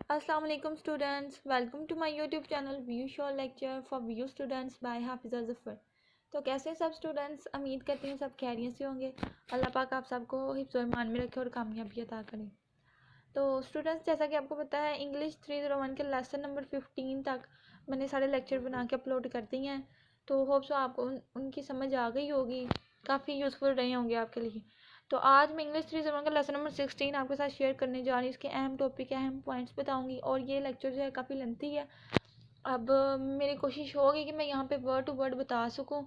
अस्सलाम वालेकुम students, welcome to my YouTube channel view show lecture for view students by Hafiza Zafar. तो कैसे हैं सब स्टूडेंट्स? उम्मीद करती हैं सब खैरियत से होंगे। अल्लाह पाक आप सबको हिफ्ज़ और ईमान में रखे और कामयाबी अता करें। तो स्टूडेंट्स, जैसा कि आपको पता है, इंग्लिश 301 के लेसन नंबर 15 तक मैंने सारे लेक्चर बना के अपलोड कर दिए हैं। तो होप सो आपको उनकी समझ आ गई होगी, काफ़ी यूज़फुल रहे होंगे आपके लिए। तो आज मैं इंग्लिश 301 का लेसन नंबर 16 आपके साथ शेयर करने जा रही हूँ। इसके अहम टॉपिक, अहम पॉइंट्स बताऊंगी और ये लेक्चर जो है काफ़ी लेंथी है। अब मेरी कोशिश होगी कि मैं यहाँ पे वर्ड टू वर्ड बता सकूँ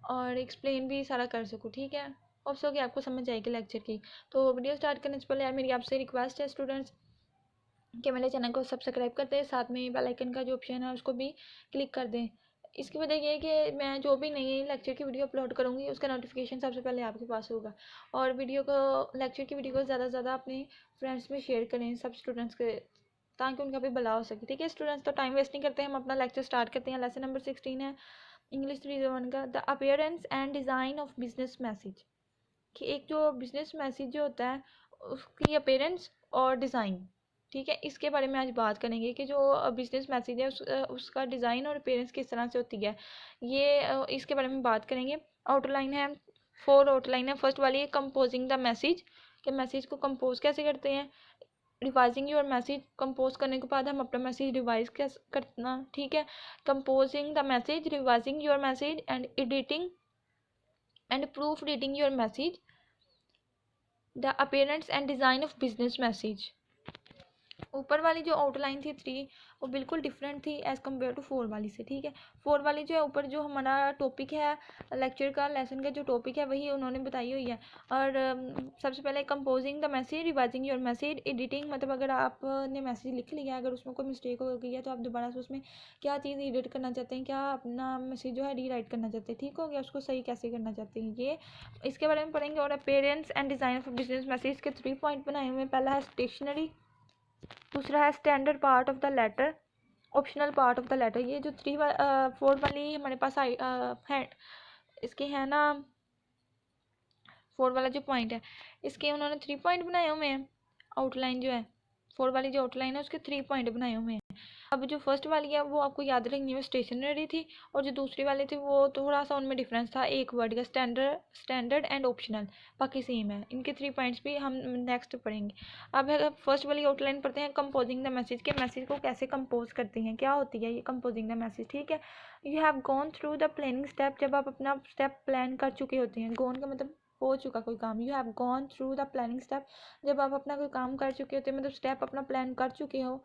और एक्सप्लेन भी सारा कर सकूँ, ठीक है। होप सो कि आपको समझ आएगी लेक्चर की। तो वीडियो स्टार्ट करने से पहले यार मेरी आपसे रिक्वेस्ट है स्टूडेंट्स कि मेरे चैनल को सब्सक्राइब कर दें, साथ में बेल आइकन का जो ऑप्शन है उसको भी क्लिक कर दें। इसकी वजह ये है कि मैं जो भी नई लेक्चर की वीडियो अपलोड करूँगी उसका नोटिफिकेशन सबसे पहले आपके पास होगा। और वीडियो को, लेक्चर की वीडियो को ज़्यादा से ज़्यादा अपने फ्रेंड्स में शेयर करें सब स्टूडेंट्स के, ताकि उनका भी भला हो सके, ठीक है स्टूडेंट्स। तो टाइम वेस्ट नहीं करते, हम अपना लेक्चर स्टार्ट करते हैं। लेसन नंबर 16 है इंग्लिश 301 का, the appearance and design of business message. कि एक जो बिजनेस मैसेज जो होता है उसकी अपीयरेंस और डिज़ाइन, ठीक है, इसके बारे में आज बात करेंगे कि जो बिजनेस मैसेज है उसका डिज़ाइन और अपीयरेंस किस तरह से होती है, ये इसके बारे में बात करेंगे। आउटलाइन है, 4 आउटलाइन है। फर्स्ट वाली है कंपोजिंग द मैसेज, कि मैसेज को कंपोज कैसे करते हैं। रिवाइजिंग योर मैसेज, कंपोज करने के बाद हम अपना मैसेज रिवाइज कैसे करना, ठीक है। Composing the message, revising your message and editing and proof reading your message, the appearance and design of business message. ऊपर वाली जो आउटलाइन थी 3, वो बिल्कुल डिफरेंट थी एज़ कम्पेयर टू 4 वाली से, ठीक है। 4 वाली जो है, ऊपर जो हमारा टॉपिक है लेक्चर का, लेसन का जो टॉपिक है वही उन्होंने बताई हुई है। और सबसे पहले composing the message, revising your message, editing, मतलब अगर आपने मैसेज लिख लिया है, अगर उसमें कोई मिस्टेक हो गई है तो आप दोबारा से उसमें क्या चीज़ एडिट करना चाहते हैं, क्या अपना मैसेज जो है रीराइट करना चाहते हैं, ठीक हो गया, उसको सही कैसे करना चाहते हैं, ये इसके बारे में पढ़ेंगे। और appearance and design of business message के 3 पॉइंट बनाए हुए हैं। पहला है स्टेशनरी, दूसरा है standard part of the letter, optional part of the letter. ये जो 4 वाली हमारे पास है, इसके है ना 4 वाला जो पॉइंट है, इसके उन्होंने 3 पॉइंट बनाए हुए हैं। आउटलाइन जो है 4 वाली जो आउटलाइन है उसके 3 पॉइंट बनाए हुए हैं। अब जो फर्स्ट वाली है वो आपको याद रखनी है, स्टेशनरी थी। और जो दूसरी वाली थी वो थोड़ा सा उनमें डिफरेंस था, एक वर्ड का, स्टैंडर्ड एंड ऑप्शनल, बाकी सेम है। इनके 3 पॉइंट्स भी हम नेक्स्ट पढ़ेंगे। अब है फर्स्ट वाली आउटलाइन पढ़ते हैं, कंपोजिंग द मैसेज, के मैसेज को कैसे कंपोज करते हैं, क्या होती है ये कंपोजिंग द मैसेज, ठीक है। You have gone through the planning step, जब आप अपना स्टेप प्लान कर चुके होते हैं। गॉन का मतलब हो चुका कोई काम, you have gone through the planning step, जब आप अपना कोई काम कर चुके होते हैं, मतलब स्टेप अपना प्लान कर चुके हो।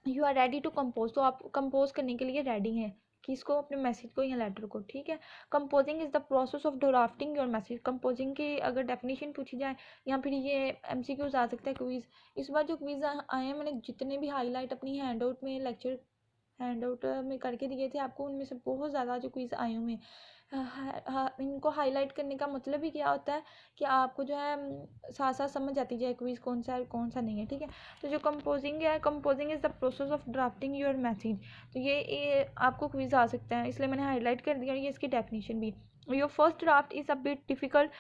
You are ready to compose, तो आप कंपोज करने के लिए रेडी हैं, किसको, अपने मैसेज को या लेटर को, ठीक है। Composing is the process of drafting your message. Composing की अगर डेफिनेशन पूछी जाए या फिर ये एमसीक्यूज आ सकता है, क्विज। इस बार जो क्विज आए हैं, मैंने जितने भी हाईलाइट अपनी हैंडआउट में, लेक्चर हैंडआउट में करके दिए थे आपको, उनमें से बहुत ज़्यादा जो क्विज आए हुए हैं, इनको हाईलाइट करने का मतलब ही क्या होता है कि आपको जो है साथ साथ समझ आती जाए क्विज कौन सा है और कौन सा नहीं है, ठीक है। तो जो कंपोजिंग है, composing is the process of drafting your message. तो ये आपको क्विज आ सकता है, इसलिए मैंने हाईलाइट कर दिया। और ये इसकी डेफिनेशन भी, your first draft is a bit difficult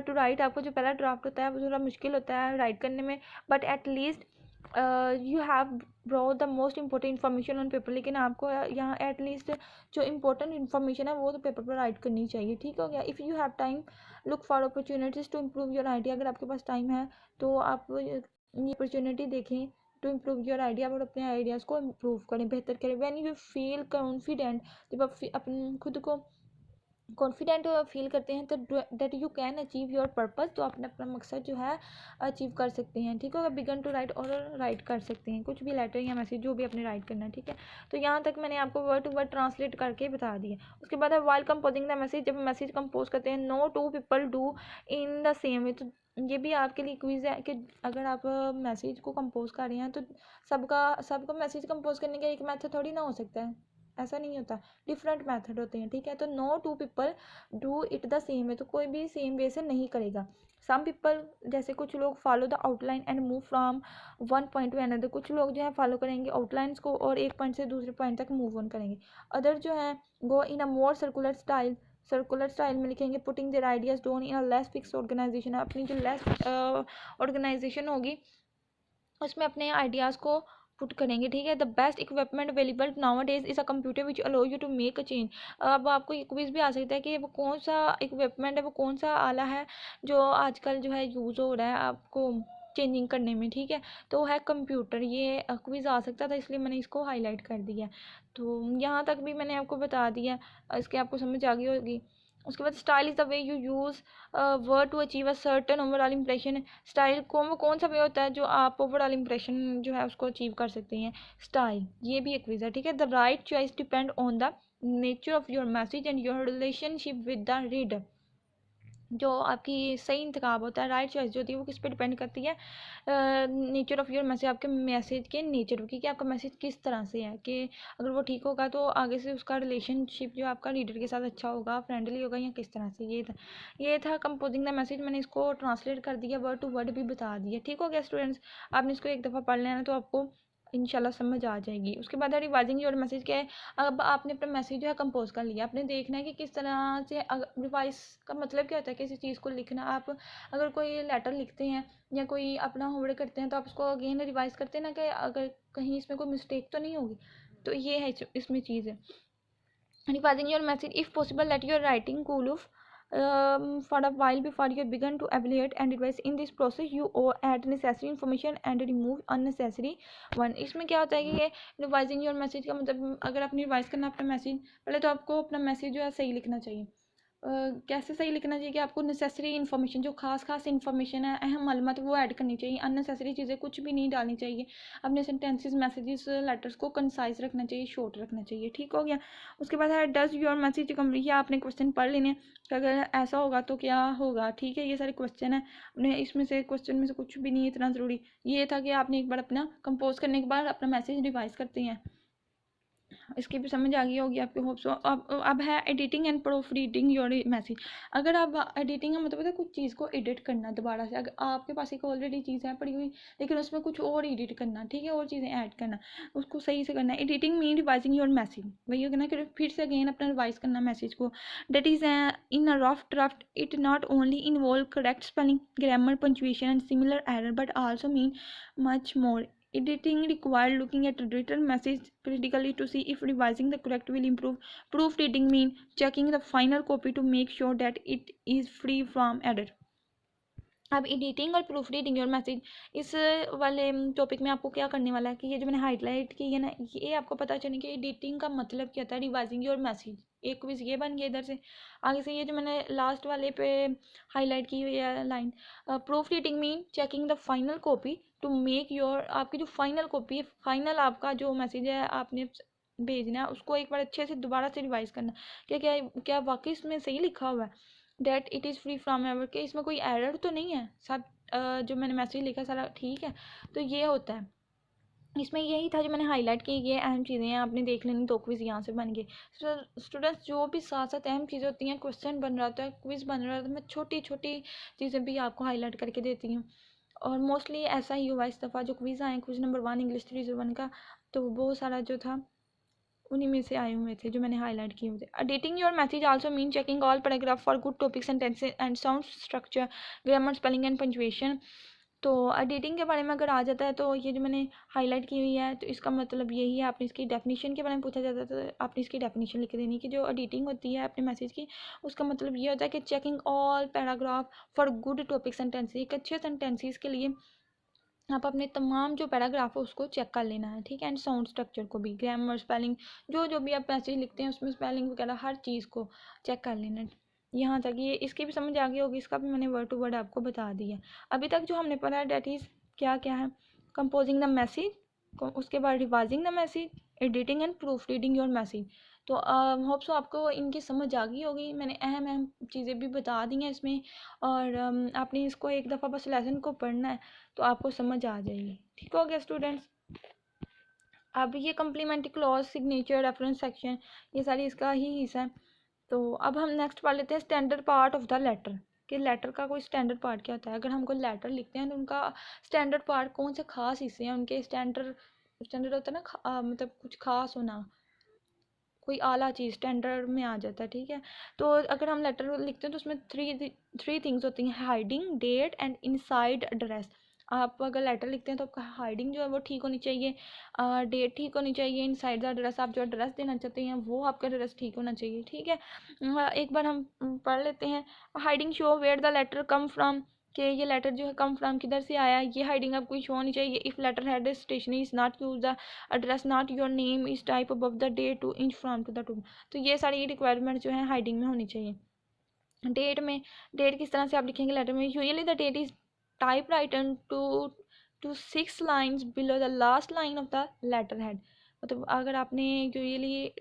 to write. आपको जो पहला ड्राफ्ट होता है वो थोड़ा मुश्किल होता है राइट करने में, but at least you have brought the most important information on paper. लेकिन आपको यहाँ एट लीस्ट जो इंपॉर्टेंट इन्फॉर्मेशन है वो तो पेपर पर राइट करनी चाहिए, ठीक हो गया। If you have time, look for opportunities to improve your idea. अगर आपके पास टाइम है तो आप ये अपॉर्चुनिटी देखें टू इम्प्रूव योर आइडिया, और अपने आइडियाज़ को इम्प्रूव करें, बेहतर करें। व्हेन यू फील कॉन्फिडेंट, जब आप अपने खुद को कॉन्फिडेंट फील करते हैं तो that you can achieve your purpose, तो आपने अपना मकसद जो है अचीव कर सकते हैं, ठीक होगा। बिगन टू राइट, और राइट कर सकते हैं कुछ भी लेटर या मैसेज जो भी अपने राइट करना है, ठीक है। तो यहाँ तक मैंने आपको वर्ड टू वर्ड ट्रांसलेट करके बता दिया। उसके बाद है वाइल कंपोजिंग द मैसेज, जब मैसेज कंपोज करते हैं, no two people do in the same way. तो ये भी आपके लिए क्विज है कि अगर आप मैसेज को कंपोज कर रहे हैं तो सबका मैसेज कंपोज करने का एक मेथड थोड़ी ना हो सकता है, ऐसा नहीं होता, डिफरेंट मेथड होते हैं, ठीक है। तो no two people do it the same way, तो कोई भी सेम वे से नहीं करेगा। सम पीपल, जैसे कुछ लोग, follow the outline and move from one point two another. कुछ लोग जो है फॉलो करेंगे आउटलाइंस को और एक पॉइंट से दूसरे पॉइंट तक मूव ऑन करेंगे। अदर जो है गो इन अ मोर सर्कुलर स्टाइल में लिखेंगे, putting their ideas down in a less fixed organization. अपनी जो लेस ऑर्गेनाइजेशन होगी उसमें अपने आइडियाज़ को पुट करेंगे, ठीक है। The best equipment available nowadays is a computer which allow you to make a change. अब आपको ये क्विज भी आ सकता है कि वो कौन सा इक्विपमेंट है, वो कौन सा आला है जो आजकल जो है यूज़ हो रहा है आपको चेंजिंग करने में, ठीक है। तो वो है कंप्यूटर। ये क्विज आ सकता था, इसलिए मैंने इसको हाईलाइट कर दिया। तो यहाँ तक भी मैंने आपको बता दिया, इसके आपको समझ आ गई होगी। उसके बाद style is the way you use word to achieve a certain overall impression. Style कौन सा वे होता है जो आप ओवरऑल इंप्रेशन जो है उसको अचीव कर सकते हैं। स्टाइल, ये भी एक क्विज है, ठीक है। The right choice depend on the nature of your message and your relationship with the reader. जो आपकी सही इंतखाब होता है, राइट चॉइस जो होती है वो किस पे डिपेंड करती है, नेचर ऑफ योर मैसेज, आपके मैसेज के नेचर की, कि आपका मैसेज किस तरह से है। कि अगर वो ठीक होगा तो आगे से उसका रिलेशनशिप जो आपका रीडर के साथ अच्छा होगा, फ्रेंडली होगा, या किस तरह से। ये था कंपोजिंग द मैसेज। मैंने इसको ट्रांसलेट कर दिया, वर्ड टू वर्ड भी बता दिया, ठीक हो गया स्टूडेंट्स। आपने इसको एक दफ़ा पढ़ लेना तो आपको इंशाल्लाह समझ आ जाएगी। उसके बाद है रिवाइजिंग योर मैसेज। क्या है, अब आपने अपना मैसेज जो है कंपोज कर लिया, आपने देखना है कि किस तरह से। रिवाइज का मतलब क्या होता है, किसी चीज़ को लिखना। आप अगर कोई लेटर लिखते हैं या कोई अपना होमवर्क करते हैं तो आप उसको अगेन रिवाइज करते हैं ना, कि अगर कहीं इसमें कोई मिस्टेक तो नहीं होगी। तो ये है इसमें चीज़ है। Revising your message, if possible, let your writing cool off for a while before you begin to evaluate and revise. In this process, you add necessary information and remove unnecessary one. इसमें क्या होता है कि ये revising your message का मतलब, अगर आपने रिवाइज करना अपना मैसेज, पहले तो आपको अपना मैसेज जो है सही लिखना चाहिए। कैसे सही लिखना चाहिए कि आपको नेसेसरी इन्फॉर्मेशन, जो खास इन्फॉर्मेशन है, अहम मालूमात, वो ऐड करनी चाहिए। अननेसेसरी चीज़ें कुछ भी नहीं डालनी चाहिए। अपने सेंटेंसेस, मैसेजेस, लेटर्स को कंसाइज रखना चाहिए, शॉर्ट रखना चाहिए, ठीक हो गया। उसके बाद है डज योर मैसेज कम्प्लीट। या आपने क्वेश्चन पढ़ लेने कि अगर ऐसा होगा तो क्या होगा, ठीक है। ये सारे क्वेश्चन है, अपने इसमें से क्वेश्चन में से कुछ भी नहीं इतना ज़रूरी। ये था कि आपने एक बार अपना कंपोज करने के बाद अपना मैसेज रिवाइज करते हैं। इसकी भी समझ आ गई होगी आपको, होप सो। अब है editing and proof reading your message. अगर आप एडिटिंग का मतलब है कुछ चीज़ को एडिट करना दोबारा से। अगर आपके पास एक ऑलरेडी चीज़ है पड़ी हुई, लेकिन उसमें कुछ और एडिट करना, ठीक है, और चीज़ें ऐड करना, उसको सही से करना। Editing mean revising your message, वही होगा ना कि फिर से अगेन अपना रिवाइज करना मैसेज को। That is in a rough draft it not only involve correct spelling, grammar, punctuation and similar error but also mean much more. Editing required looking at written message critically to see if revising the correct will improve. Proofreading means checking the final copy to make sure that it is free from error. अब editing और proof reading your message, इस वाले topic में आपको क्या करने वाला है कि ये जो मैंने हाईलाइट की है ना, ये आपको पता चले कि एडिटिंग का मतलब क्या होता है, रिवाइजिंग योर मैसेज। एक क्विज ये बन गया इधर से। आगे से ये जो मैंने लास्ट वाले पे हाईलाइट की हुई है line, proof reading mean checking the final copy to make your, आपकी जो फाइनल कॉपी है, फाइनल आपका जो मैसेज है आपने भेजना है, उसको एक बार अच्छे से दोबारा से रिवाइज करना। क्या क्या क्या वाकई इसमें सही लिखा हुआ है, that it is free from error, के इसमें कोई एरर तो नहीं है, सब जो मैंने मैसेज लिखा सारा ठीक है। तो ये होता है इसमें, यही था जो मैंने हाईलाइट की। ये अहम चीज़ें हैं, आपने देख लेनी। तो क्विज़ यहाँ से बन गए। स्टूडेंट्स, जो भी साथ साथ अहम चीज़ें होती हैं, क्वेश्चन बन रहा होता है, क्विज़ बन रहा होता है, मैं छोटी छोटी चीज़ें भी आपको हाईलाइट करके देती हूँ। और मोस्टली ऐसा ही हुआ इस दफ़ा, जो क्विज़ आए, क्विज़ नंबर 1 इंग्लिश 301 का, तो बहुत सारा जो था उन्हीं में से आए हुए थे जो मैंने हाईलाइट किए हुए थे। Editing your message also mean checking all paragraph for good topic sentences and sound structure, grammar, spelling and punctuation. तो एडिटिंग के बारे में अगर आ जाता है तो ये जो मैंने हाईलाइट की हुई है, तो इसका मतलब यही है। आपने इसकी डेफिनेशन के बारे में पूछा जाता है तो आपने इसकी डेफिनेशन लिख देनी कि जो एडिटिंग होती है अपने मैसेज की, उसका मतलब ये होता है कि checking all paragraph for good topic sentences, एक अच्छे सेंटेंसेस के लिए आप अपने तमाम जो पैराग्राफ है उसको चेक कर लेना है, ठीक है। एंड साउंड स्ट्रक्चर को भी, ग्रामर, स्पेलिंग, जो भी आप मैसेज लिखते हैं उसमें स्पेलिंग वगैरह हर चीज़ को चेक कर लेना। यहाँ तक ये इसकी भी समझ आ गई होगी, इसका भी मैंने वर्ड टू वर्ड आपको बता दिया। अभी तक जो हमने पढ़ा है डेट इज़ क्या क्या है, कंपोजिंग द मैसेज, उसके बाद revising the message, editing and proof reading your message. तो होप सो आपको इनकी समझ आ गई होगी। मैंने अहम अहम चीज़ें भी बता दी हैं इसमें, और आपने इसको एक दफ़ा बस लेसन को पढ़ना है तो आपको समझ आ जाएगी, ठीक हो गया स्टूडेंट्स। अब ये complimentary clause, signature, reference section, ये सारी इसका ही हिस्सा है। तो अब हम नेक्स्ट पढ़ लेते हैं standard part of the letter, कि लेटर का कोई स्टैंडर्ड पार्ट क्या होता है। अगर हम कोई लेटर लिखते हैं तो उनका स्टैंडर्ड पार्ट कौन से खास हिस्से हैं उनके, स्टैंडर्ड होता है ना, मतलब कुछ खास होना, कोई आला चीज़ स्टैंडर्ड में आ जाता है, ठीक है। तो अगर हम लेटर लिखते हैं तो उसमें थ्री थिंग्स होती हैं, heading, date and inside address. आप अगर लेटर लिखते हैं तो आपका हाइडिंग जो है वो ठीक होनी चाहिए, डेट ठीक होनी चाहिए, इनसाइड द एड्रेस आप जो एड्रेस देना चाहते हैं वो आपका एड्रेस ठीक होना चाहिए, ठीक है। एक बार हम पढ़ लेते हैं। Heading show where the letter come from, कि ये लेटर जो है कम फ्रॉम किधर से आया, ये हाइडिंग आपको शो होनी चाहिए। If letter head stationery is not use the address not your name is type above the date 2 inch from to the to. तो ये सारी रिक्वायरमेंट जो है हाइडिंग में होनी चाहिए। डेट में, डेट किस तरह से आप लिखेंगे लेटर में, usually the date is type written to 6 lines below the last line of the letter head. मतलब अगर आपने यूजुअली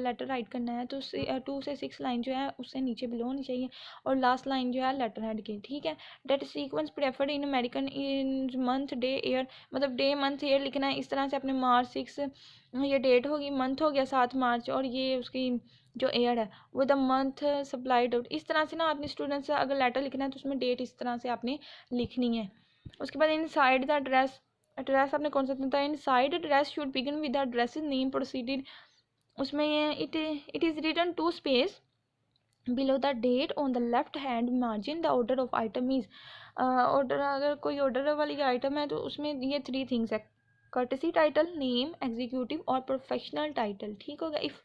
लेटर राइट करना है तो 2 से 6 लाइन जो है उससे नीचे बिलो होनी चाहिए और लास्ट लाइन जो है लेटर हेड की, ठीक है। Date sequence preferred in American in month day year, मतलब डे मंथ ईयर लिखना है। इस तरह से अपने मार्च 6 ये डेट होगी, मंथ हो गया 7 मार्च और ये उसकी जो ईयर है with the month supplied out. इस तरह से ना अपने स्टूडेंट्स से अगर लेटर लिखना है तो उसमें डेट इस तरह से आपने लिखनी है। उसके बाद inside the address, address आपने कौन सा देता है, inside address should begin with the address name proceeded. उसमें it is written two space below the date on the left hand margin the order of item is. Order, अगर कोई order वाली item है तो उसमें ये 3 things है, courtesy title, name, executive और प्रोफेशनल टाइटल, ठीक हो गया। If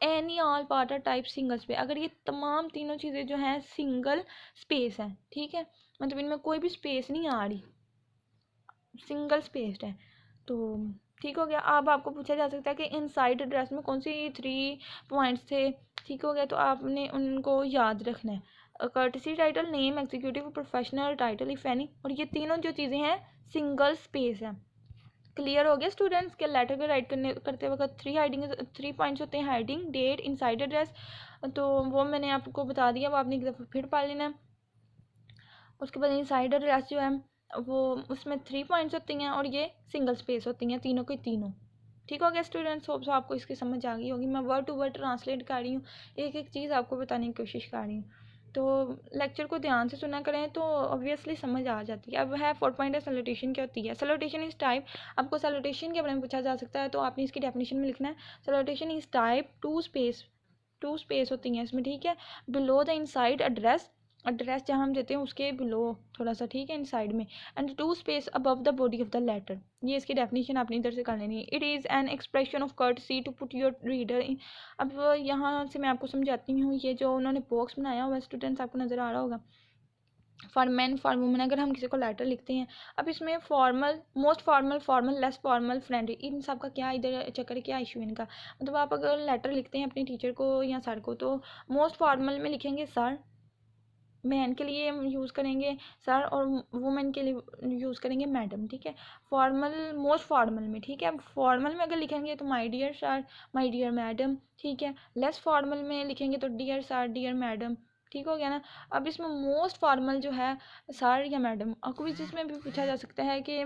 any all part are type single space, अगर ये तमाम तीनों चीज़ें जो हैं सिंगल स्पेस हैं, ठीक है, मतलब इनमें कोई भी स्पेस नहीं आ रही, सिंगल स्पेस्ड है, तो ठीक हो गया। अब आपको पूछा जा सकता है कि इनसाइड एड्रेस में कौन सी 3 पॉइंट्स थे, ठीक हो गया, तो आपने उनको याद रखना है। Courtesy title, name, executive, professional title if any, और ये तीनों जो चीज़ें हैं सिंगल स्पेस हैं। क्लियर हो गया स्टूडेंट्स के लेटर को राइट करते वक्त 3 पॉइंट्स होते हैं, हाइडिंग, डेट, इनसाइड एड्रेस, तो वो मैंने आपको बता दिया, वो आपने एक दफ़ा फिर पढ़ लेना है। उसके बाद इनसाइड एड्रेस जो है वो उसमें 3 पॉइंट्स होती हैं और ये सिंगल स्पेस होती हैं, तीनों की तीनों, ठीक हो गया स्टूडेंट्स। होप सो आपको इसकी समझ आ गई होगी। मैं वर्ड टू वर्ड ट्रांसलेट कर रही हूँ, एक एक चीज़ आपको बताने की कोशिश कर रही हूँ, तो लेक्चर को ध्यान से सुना करें तो ऑब्वियसली समझ आ जाती है। अब है 4 पॉइंट है सैल्यूटेशन क्या होती है। सैल्यूटेशन इस टाइप, आपको सैल्यूटेशन के बारे में पूछा जा सकता है तो आपने इसकी डेफिनेशन में लिखना है। सैल्यूटेशन इस टाइप टू स्पेस होती हैं इसमें, ठीक है। Below the inside address, address जहाँ हम देते हैं उसके बिलो थोड़ा सा, ठीक है, इनसाइड में, and 2 space above the body of the letter. ये इसकी डेफिनेशन आपने इधर से कर लेनी है। It is an expression of courtesy to put your reader in. अब यहाँ से मैं आपको समझाती हूँ, ये जो उन्होंने बॉक्स बनाया हुआ स्टूडेंट्स आपको नज़र आ रहा होगा, फॉर मैन फॉर वुमेन, अगर हम किसी को लेटर लिखते हैं, अब इसमें formal, most formal, formal, less formal, friendly, इन सब का क्या इधर चक्कर है, क्या इशू इनका, मतलब आप अगर लेटर लिखते हैं अपने टीचर को या सर को तो मोस्ट फॉर्मल में लिखेंगे सर, मैन के लिए यूज़ करेंगे सर और वुमेन के लिए यूज़ करेंगे मैडम, ठीक है। फॉर्मल, मोस्ट फॉर्मल में, ठीक है, फॉर्मल में अगर लिखेंगे तो my dear sir, my dear madam, ठीक है। लेस फॉर्मल में लिखेंगे तो डियर सर, डियर मैडम, ठीक हो गया ना। अब इसमें मोस्ट फॉर्मल जो है सर या मैडम, क्विज़ इसमें भी पूछा जा सकता है कि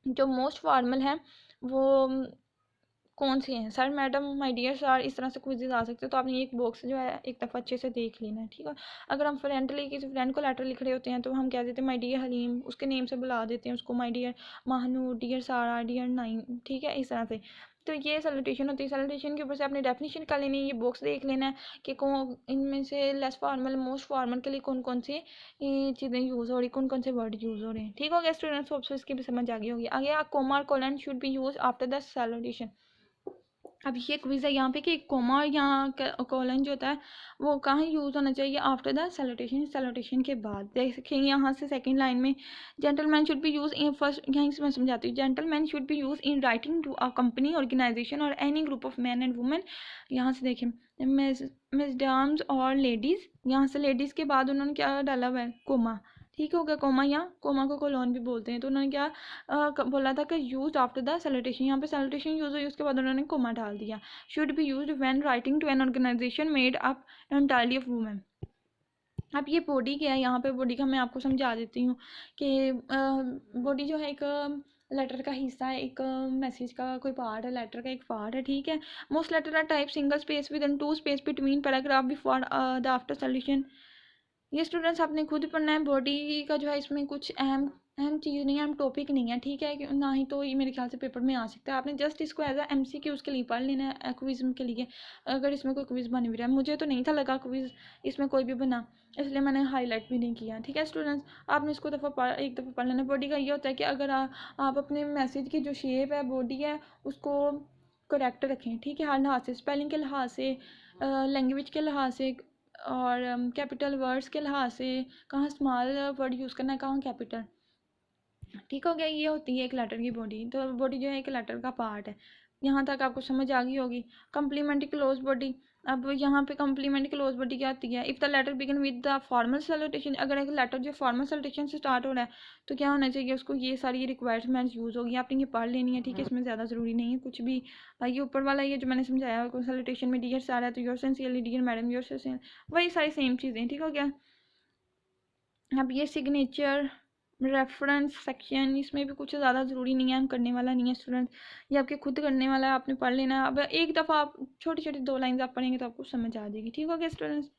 जो मोस्ट फॉर्मल है वो कौन से हैं, sir, madam, my dear sir, इस तरह से क्विज़ आ सकते हैं। तो आपने एक बॉक्स जो है एक दफ़ा अच्छे से देख लेना है, ठीक है। अगर हम फ्रेंडली किसी फ्रेंड को लेटर लिख रहे होते हैं तो हम कह देते हैं माय डियर हलीम, उसके नेम से बुला देते हैं उसको, माय डियर महानू, डियर सारा, डियर नाइन, ठीक है, इस तरह से। तो ये सैल्यूटेशन होती है। सैल्यूटेशन के ऊपर से आपने डेफिनेशन कर लेनी है, ये बॉक्स देख लेना है कि कौन इनमें से लेस फॉर्मल, मोस्ट फॉर्मल के लिए कौन कौन सी चीज़ें यूज़ हो रही, कौन कौन से वर्ड यूज़ हो रहे हैं, ठीक हो गया स्टूडेंट्स। होप सो इसकी भी समझ आ गई होगी। आगे कोमा और colon should be use after the salutation. अब ये क्विज़ है यहाँ पे कि कोमा या कोलन जो होता है वो कहाँ यूज़ होना चाहिए, आफ्टर द सैल्यूटेशन, सैल्यूटेशन के बाद। देखेंगे यहाँ से सेकंड लाइन में, gentleman should be use in, first यहीं से मैं समझाती हूँ, gentleman should be use in writing to a company, organization और any group of man and women. यहाँ से देखें मिसडाम्स और लेडीज़, यहाँ से लेडीज़ के बाद उन्होंने क्या डाला हुआ है, कोमा, ठीक हो गया, कोमा, या कोमा को कोलोन भी बोलते हैं। तो उन्होंने क्या बोला था कि यूज आफ्टर द सैल्यूटेशन, यहाँ पे सैल्यूटेशन यूज हुई उसके बाद उन्होंने कोमा डाल दिया। Should be used when writing to an organization made up entirely of women. अब ये बॉडी क्या है, यहाँ पे बॉडी का मैं आपको समझा देती हूँ कि बॉडी जो है एक लेटर का हिस्सा है, एक मैसेज का कोई पार्ट है, लेटर का एक पार्ट है, ठीक है। Most letter are type single space within 2 space between paragraph before the after salutation. ये स्टूडेंट्स आपने खुद पढ़ना है। बॉडी का जो है इसमें कुछ अहम अहम चीज़ नहीं है, अहम टॉपिक नहीं है, ठीक है, ना ही तो ये मेरे ख्याल से पेपर में आ सकता है। आपने जस्ट इसको एज अ MCQ के लिए पढ़ लेना है, क्विज़ के लिए, अगर इसमें कोई क्विज़ बन भी रहा है। मुझे तो नहीं था लगा क्विज़ इसमें कोई भी बना, इसलिए मैंने हाईलाइट भी नहीं किया, ठीक है स्टूडेंट्स। आपने इसको एक दफ़ा पढ़ लेना। बॉडी का ये होता है कि अगर आप अपने मैसेज की जो शेप है, बॉडी है, उसको करेक्ट रखें, ठीक है, हर लिहाज से, स्पेलिंग के लिहाज से, लैंग्वेज के लिहाज से, और कैपिटल वर्ड्स के लिहाज से, कहाँ स्मॉल वर्ड यूज़ करना है, कहाँ कैपिटल, ठीक हो गया। ये होती है एक लेटर की बॉडी। तो बॉडी जो है एक लेटर का पार्ट है। यहाँ तक आपको समझ आ गई होगी। कम्प्लीमेंट्री क्लोज बॉडी, अब यहाँ पे कम्प्लीमेंट्री क्लोज बॉडी क्या होती है? If the letter begin with the formal salutation, अगर एक लेटर जो फॉर्मल सैल्यूटेशन से स्टार्ट हो रहा है तो क्या होना चाहिए उसको, ये सारी रिक्वायरमेंट्स यूज़ होगी। आपने ये पढ़ लेनी है, ठीक है, इसमें ज़्यादा ज़रूरी नहीं है कुछ भी। ये ऊपर वाला ये जो मैंने समझाया, सैल्यूटेशन में डियर सारा, तो your sincerely dear madam, your sincere, वही सारी सेम चीज़ें, ठीक हो गया। अब ये सिग्नेचर, रेफरेंस सेक्शन, इसमें भी कुछ ज़्यादा ज़रूरी नहीं है, हम करने वाला नहीं है स्टूडेंट, ये आपके खुद करने वाला है, आपने पढ़ लेना है। अब एक दफ़ा आप छोटी छोटी 2 लाइन्स आप पढ़ेंगे तो आपको समझ आ जाएगी, ठीक हो गया स्टूडेंट्स।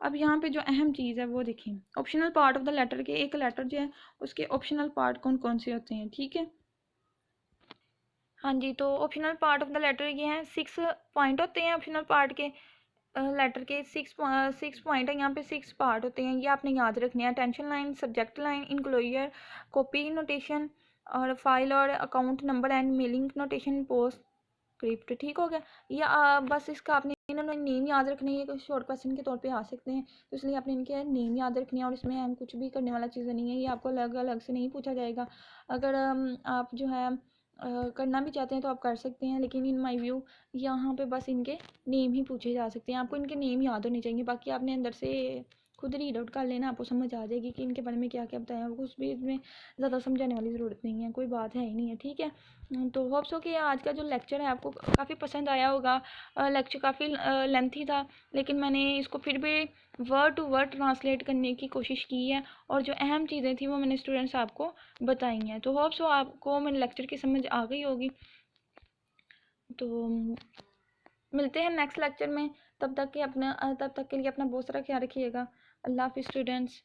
अब यहाँ पे जो अहम चीज़ है वो देखिए, optional part of the letter के, एक लेटर जो है उसके ऑप्शनल पार्ट कौन कौन से होते हैं, ठीक है। हाँ जी, तो optional part of the letter ये हैं, 6 पॉइंट होते हैं ऑप्शनल पार्ट के। लेटर के 6 पॉइंट है, यहाँ पे 6 पार्ट होते हैं, ये आपने याद रखने हैं। Tension line, subject line, enclosure, copy notation, और फाइल और account number, and mailing notation, post script, ठीक हो गया। या बस इसका आपने इन्होंने नेम याद रखने, ये शॉर्ट क्वेश्चन के तौर पे आ सकते हैं, तो इसलिए आपने इनके नेम याद रखने हैं। और इसमें हम कुछ भी करने वाला चीज़ें नहीं है, ये आपको अलग अलग से नहीं पूछा जाएगा। अगर आप जो है करना भी चाहते हैं तो आप कर सकते हैं, लेकिन इन माय व्यू यहाँ पे बस इनके नेम ही पूछे जा सकते हैं। आपको इनके नेम याद होने चाहिए, बाकी आपने अंदर से खुद रीड आउट कर लेना, आपको समझ आ जाएगी कि इनके बारे में क्या क्या बताया। कुछ भी इसमें ज़्यादा समझाने वाली ज़रूरत नहीं है, कोई बात है ही नहीं है, ठीक है। तो होप सो कि आज का जो लेक्चर है आपको काफ़ी पसंद आया होगा। लेक्चर काफ़ी लेंथी था, लेकिन मैंने इसको फिर भी वर्ड टू वर्ड ट्रांसलेट करने की कोशिश की है, और जो अहम चीज़ें थी वो मैंने स्टूडेंट्स आपको बताई हैं। तो होप सो आपको मेरे लेक्चर की समझ आ गई होगी। तो मिलते हैं नेक्स्ट लेक्चर में, तब तक के लिए अपना बहुत सारा ख्याल रखिएगा। अल्लाह हाफिज़ स्टूडेंट्स।